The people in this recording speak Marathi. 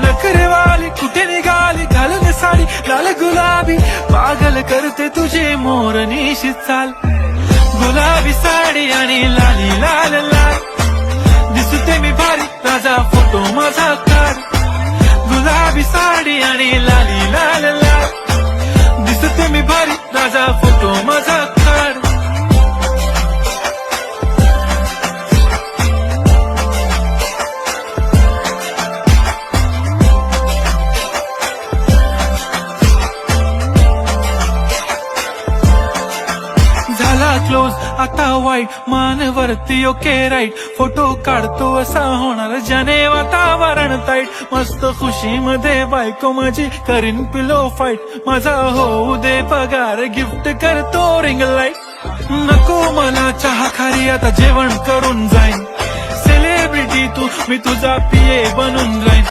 नखरेवाली कुठे निघाली घालून साडी लाल गुलाबी पागल करते तुझे मोरनीशी चाल गुलाबी साडी आणि लाली लाल लाल दिसते मी भारी राजा फोटो माझा काढ गुलाबी साडी आणि लाली लाल लाल दिसते मी भारी राजा फोटो माझा काढ झाला क्लोज आता वाईट मानवरती ओके राईट फोटो काढतो असा होणार ज्याने वातावरण ताईट मस्त खुशी मध्ये बायको माझी करीन पिलो फाईट माझा होऊ दे पगार गिफ्ट करतो रिंग लाईट नको मला चहा खारी आता जेवण करून जाईन सेलिब्रिटी तू मी तुझा पिये बनून राहीन